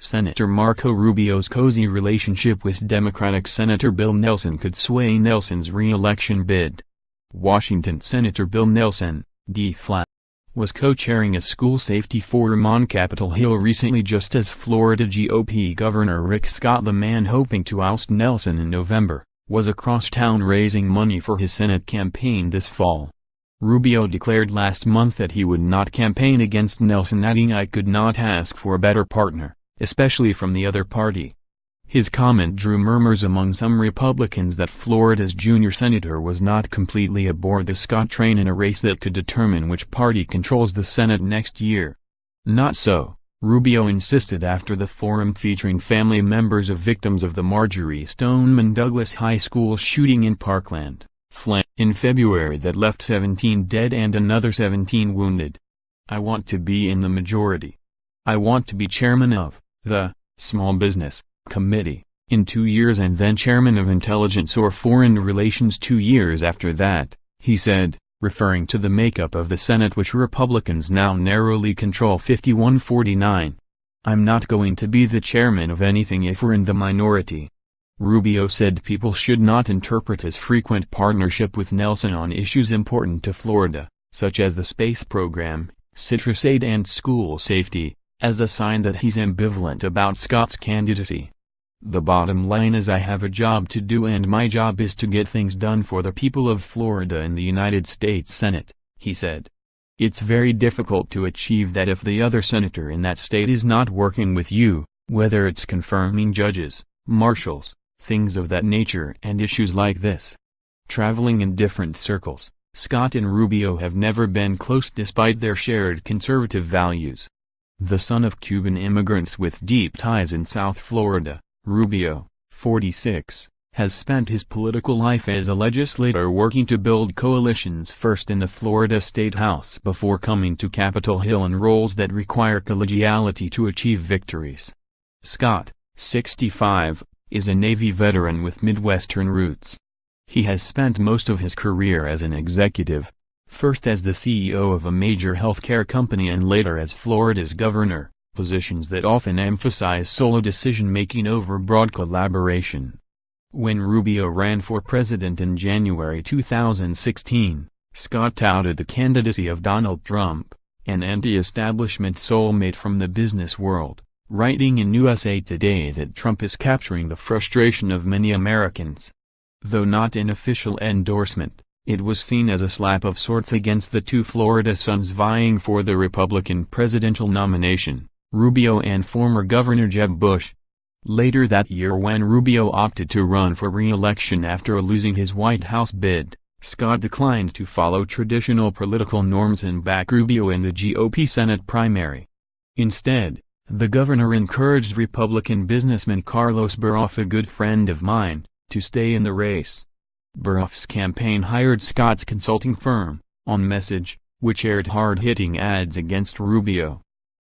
Senator Marco Rubio's cozy relationship with Democratic Senator Bill Nelson could sway Nelson's re-election bid. Washington Senator Bill Nelson, D-Fla, was co-chairing a school safety forum on Capitol Hill recently, just as Florida GOP Governor Rick Scott, the man hoping to oust Nelson in November, was across town raising money for his Senate campaign this fall. Rubio declared last month that he would not campaign against Nelson, adding, "I could not ask for a better partner, especially from the other party." His comment drew murmurs among some Republicans that Florida's junior senator was not completely aboard the Scott train in a race that could determine which party controls the Senate next year. Not so, Rubio insisted after the forum featuring family members of victims of the Marjory Stoneman Douglas High School shooting in Parkland, Florida, in February that left 17 dead and another 17 wounded. "I want to be in the majority. I want to be chairman of the Small Business Committee in 2 years and then chairman of Intelligence or Foreign Relations 2 years after that," he said, referring to the makeup of the Senate, which Republicans now narrowly control 51-49. "I'm not going to be the chairman of anything if we're in the minority." Rubio said people should not interpret his frequent partnership with Nelson on issues important to Florida, such as the space program, citrus aid and school safety, as a sign that he's ambivalent about Scott's candidacy. "The bottom line is I have a job to do and my job is to get things done for the people of Florida in the United States Senate," he said. "It's very difficult to achieve that if the other senator in that state is not working with you, whether it's confirming judges, marshals, things of that nature and issues like this." Traveling in different circles, Scott and Rubio have never been close despite their shared conservative values. The son of Cuban immigrants with deep ties in South Florida, Rubio, 46, has spent his political life as a legislator working to build coalitions first in the Florida State House before coming to Capitol Hill in roles that require collegiality to achieve victories. Scott, 65, is a Navy veteran with Midwestern roots. He has spent most of his career as an executive, first as the CEO of a major healthcare company and later as Florida's governor, positions that often emphasize solo decision-making over broad collaboration. When Rubio ran for president in January 2016, Scott touted the candidacy of Donald Trump, an anti-establishment soulmate from the business world, writing in USA Today that Trump is capturing the frustration of many Americans. Though not an official endorsement, it was seen as a slap of sorts against the two Florida sons vying for the Republican presidential nomination, Rubio and former Governor Jeb Bush. Later that year, when Rubio opted to run for re-election after losing his White House bid, Scott declined to follow traditional political norms and back Rubio in the GOP Senate primary. Instead, the governor encouraged Republican businessman Carlos Baroff, a good friend of mine, to stay in the race. Baroff's campaign hired Scott's consulting firm, On Message, which aired hard-hitting ads against Rubio.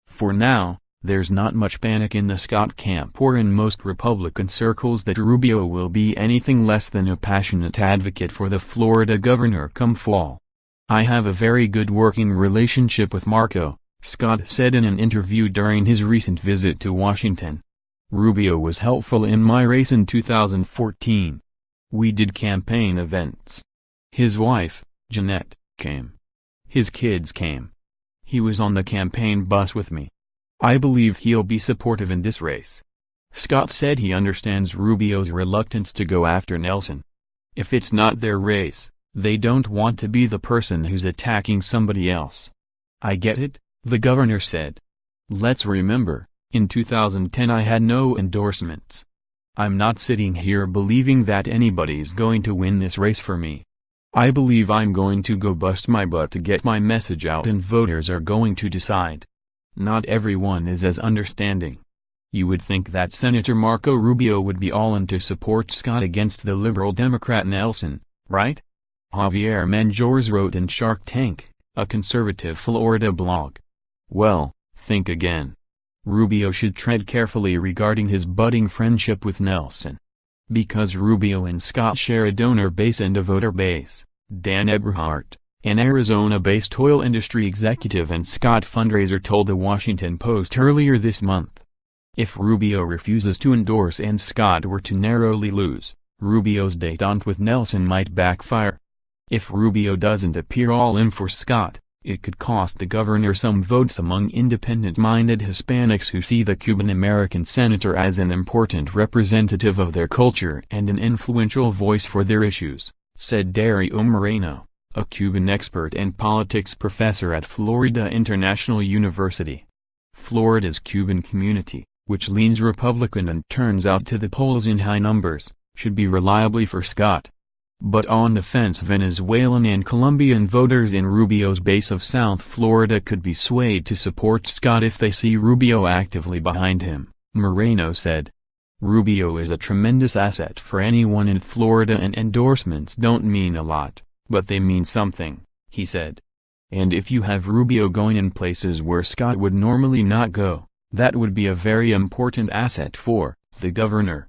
For now, there's not much panic in the Scott camp or in most Republican circles that Rubio will be anything less than a passionate advocate for the Florida governor come fall. "I have a very good working relationship with Marco," Scott said in an interview during his recent visit to Washington. "Rubio was helpful in my race in 2014. We did campaign events. His wife, Jeanette, came. His kids came. He was on the campaign bus with me. I believe he'll be supportive in this race." Scott said he understands Rubio's reluctance to go after Nelson. "If it's not their race, they don't want to be the person who's attacking somebody else. I get it," the governor said. "Let's remember, in 2010 I had no endorsements. I'm not sitting here believing that anybody's going to win this race for me. I believe I'm going to go bust my butt to get my message out and voters are going to decide. Not everyone is as understanding." You would think that Senator Marco Rubio would be all in to support Scott against the liberal Democrat Nelson, right? Javier Manjors wrote in Shark Tank, a conservative Florida blog. Well, think again. Rubio should tread carefully regarding his budding friendship with Nelson. Because Rubio and Scott share a donor base and a voter base, Dan Eberhardt, an Arizona-based oil industry executive and Scott fundraiser, told the Washington Post earlier this month. If Rubio refuses to endorse and Scott were to narrowly lose, Rubio's détente with Nelson might backfire. If Rubio doesn't appear all in for Scott, it could cost the governor some votes among independent-minded Hispanics who see the Cuban-American senator as an important representative of their culture and an influential voice for their issues, said Dario Moreno, a Cuban expert and politics professor at Florida International University. Florida's Cuban community, which leans Republican and turns out to the polls in high numbers, should be reliably for Scott. But on the fence Venezuelan and Colombian voters in Rubio's base of South Florida could be swayed to support Scott if they see Rubio actively behind him, Moreno said. Rubio is a tremendous asset for anyone in Florida and endorsements don't mean a lot, but they mean something, he said. And if you have Rubio going in places where Scott would normally not go, that would be a very important asset for the governor.